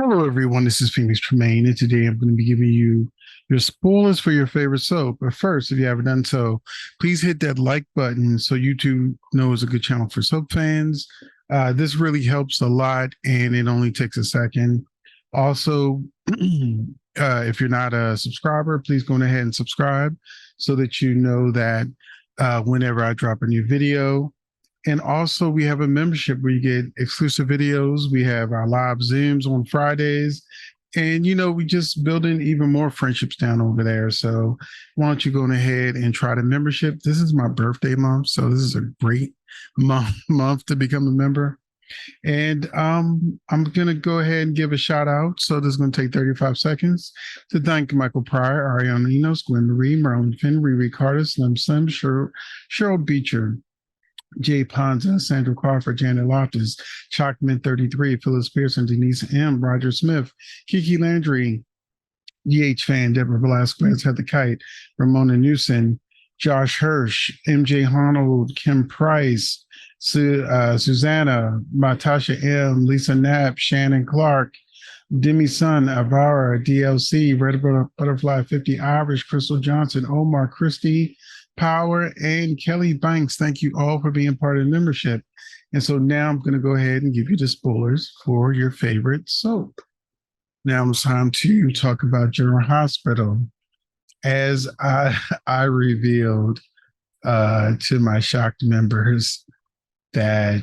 Hello, everyone. This is Phoenix Tremaine, and today I'm going to be giving you your spoilers for your favorite soap. But first, if you haven't done so, please hit that like button so YouTube knows a good channel for soap fans. This really helps a lot, and it only takes a second. Also, if you're not a subscriber, please go ahead and subscribe so that you know that whenever I drop a new video. And also, we have a membership where you get exclusive videos. We have our live Zooms on Fridays. And, we just building even more friendships down over there. So why don't you go ahead and try the membership? This is my birthday month. So this is a great month to become a member. And I'm going to go ahead and give a shout out. So this is going to take 35 seconds to thank Michael Pryor, Ariana Enos, Gwen Marie, Merlin Finn, Riri Carter, Slim Slim, Cheryl Beecher, Jay Ponza, Sandra Crawford, Janet Loftus, Chalkman 33, Phyllis Pearson, Denise M., Roger Smith, Kiki Landry, GH Fan, Deborah Velasquez, Heather Kite, Ramona Newson, Josh Hirsch, MJ Arnold, Kim Price, Susanna, Matasha M., Lisa Knapp, Shannon Clark, Demi Sun, Avara, DLC, Red Butterfly 50, Irish, Crystal Johnson, Omar Christie, Power, and Kelly Banks. Thank you all for being part of the membership. And so now I'm going to go ahead and give you the spoilers for your favorite soap. Now it's time to talk about General Hospital. As I revealed to my shocked members that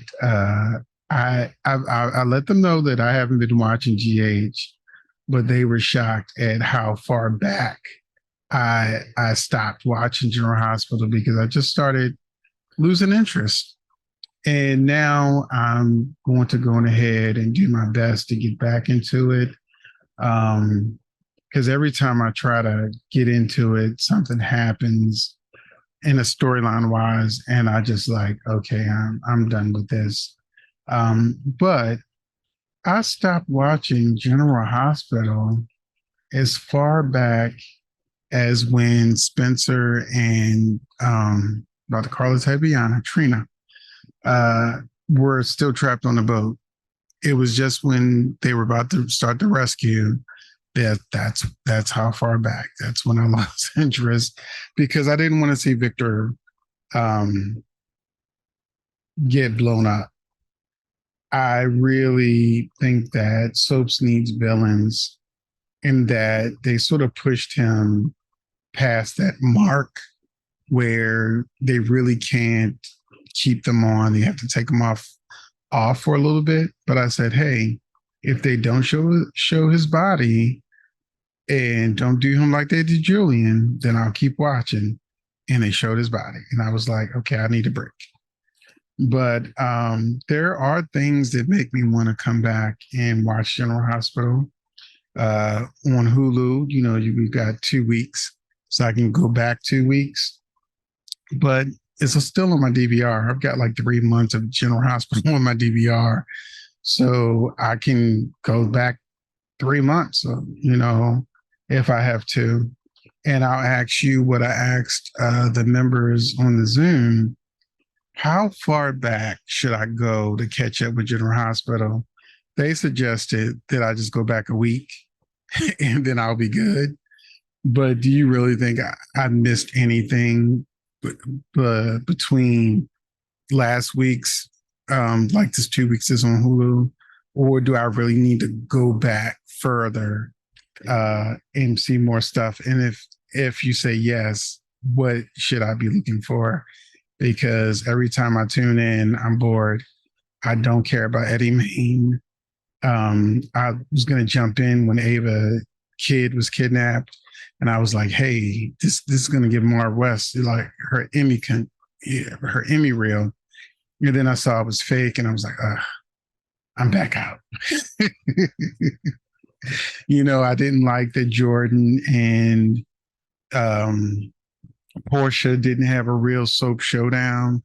I let them know that I haven't been watching GH, but they were shocked at how far back I stopped watching General Hospital because I just started losing interest. And now I'm going to go ahead and do my best to get back into it. Because every time I try to get into it, something happens in a storyline wise, and I just like, okay, I'm done with this. But I stopped watching General Hospital as far back as when Spencer and Dr. Carlos Hebbiana, Trina, were still trapped on the boat. It was just when they were about to start the rescue that's how far back. That's when I lost interest because I didn't want to see Victor get blown up. I really think that soaps needs villains and that they sort of pushed him past that mark where they really can't keep them on. They have to take them off for a little bit. But I said, hey, if they don't show his body and don't do him like they did Julian, then I'll keep watching. And they showed his body. And I was like, okay, I need a break. But there are things that make me want to come back and watch General Hospital on Hulu. We've got 2 weeks, so I can go back 2 weeks. But it's still on my DVR. I've got like 3 months of General Hospital on my DVR, so I can go back 3 months, if I have to. And I'll ask you what I asked the members on the Zoom. How far back should I go to catch up with General Hospital? They suggested that I just go back a week and then I'll be good. But do you really think I missed anything between last week's, like this 2 weeks is on Hulu? Or do I really need to go back further and see more stuff? And if you say yes, what should I be looking for? Because every time I tune in, I'm bored. I don't care about Eddie Main. I was going to jump in when Ava Kid was kidnapped, and I was like, "Hey, this is going to give Mara West like her Emmy reel." And then I saw it was fake, and I was like, "I'm back out." I didn't like that Jordan and Portia didn't have a real soap showdown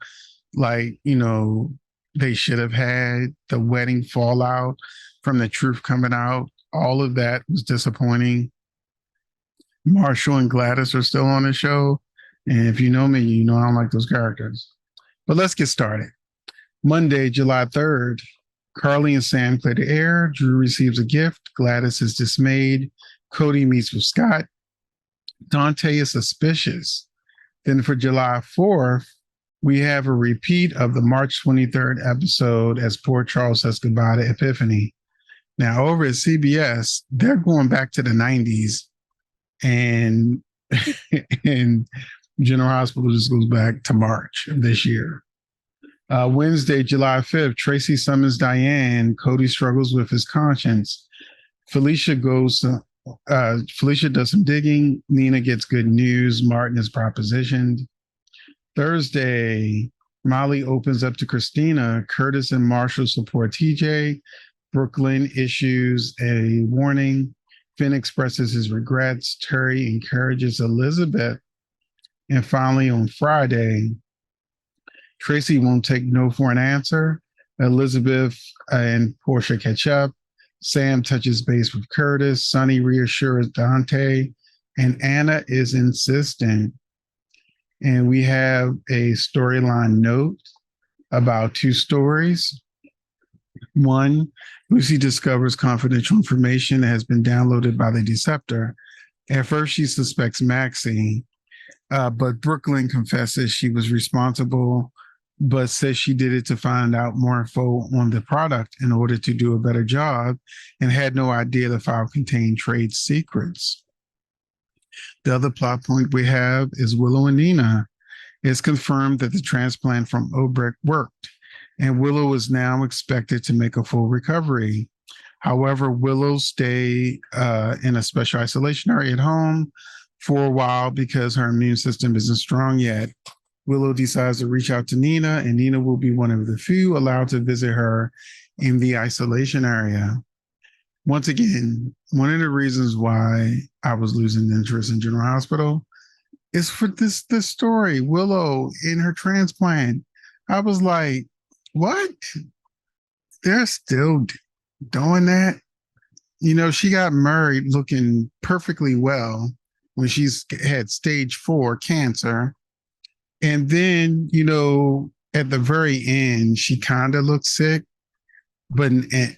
like they should have had. The wedding fallout from the truth coming out, all of that was disappointing. Marshall and Gladys are still on the show, and if you know me, you know I don't like those characters. But let's get started. Monday, July 3rd, Carly and Sam clear the air. Drew receives a gift. Gladys is dismayed. Cody meets with Scott. Dante is suspicious. Then for July 4th, we have a repeat of the March 23rd episode as poor Charles says goodbye to Epiphany. Now, over at CBS, they're going back to the 90s, and, and General Hospital just goes back to March of this year. Wednesday, July 5th, Tracy summons Diane. Cody struggles with his conscience. Felicia does some digging. Nina gets good news. Martin is propositioned. Thursday, Molly opens up to Christina. Curtis and Marshall support TJ. Brooklyn issues a warning. Finn expresses his regrets. Terry encourages Elizabeth. And finally, on Friday, Tracy won't take no for an answer. Elizabeth and Portia catch up. Sam touches base with Curtis. Sonny reassures Dante. And Anna is insistent. And we have a storyline note about two stories. One, Lucy discovers confidential information that has been downloaded by the Deceptor. At first, she suspects Maxie, but Brooklyn confesses she was responsible, but says she did it to find out more info on the product in order to do a better job and had no idea the file contained trade secrets. The other plot point we have is Willow and Nina. It's confirmed that the transplant from Obrecht worked, and Willow is now expected to make a full recovery. However, Willow stay in a special isolation area at home for a while because her immune system isn't strong yet. Willow decides to reach out to Nina, and Nina will be one of the few allowed to visit her in the isolation area. Once again, one of the reasons why I was losing interest in General Hospital is for this story, Willow in her transplant. I was like, what? They're still doing that? You know, she got married looking perfectly well when she's had stage 4 cancer. And then, you know, at the very end, she kind of looked sick. But, and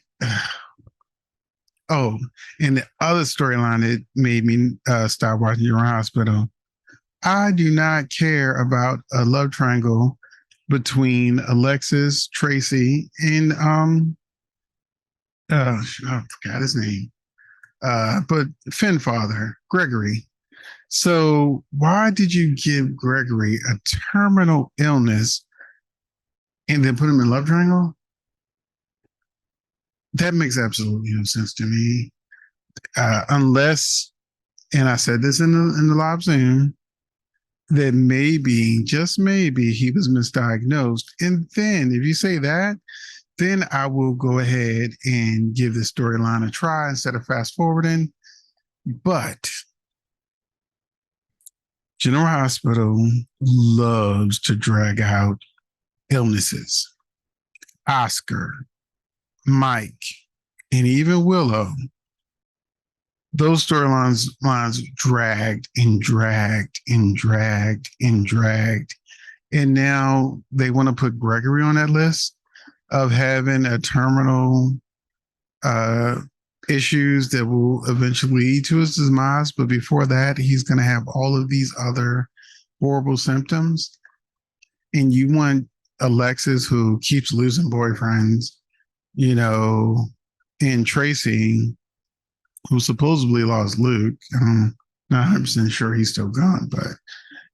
the other storyline that made me stop watching General Hospital, I do not care about a love triangle between Alexis, Tracy, and I forgot his name. But Finn father, Gregory. So why did you give Gregory a terminal illness and then put him in love triangle? That makes absolutely no sense to me. Unless, and I said this in the live Zoom, that maybe, just maybe, he was misdiagnosed. And then if you say that, then I will go ahead and give this storyline a try instead of fast forwarding. But General Hospital loves to drag out illnesses. Oscar, Mike, and even Willow, those storylines dragged and dragged and dragged and dragged. And now they want to put Gregory on that list of having a terminal issues that will eventually lead to his demise. But before that, he's going to have all of these other horrible symptoms. And you want Alexis, who keeps losing boyfriends, you know, and Tracy, who supposedly lost Luke. I'm not 100% sure he's still gone, but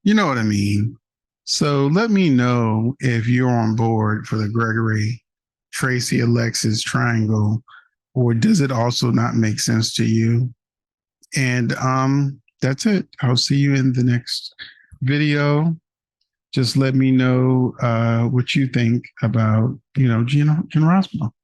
you know what I mean. So let me know if you're on board for the Gregory, Tracy, Alexis triangle, or does it also not make sense to you? And that's it. I'll see you in the next video. Just let me know what you think about, you know, General Hospital.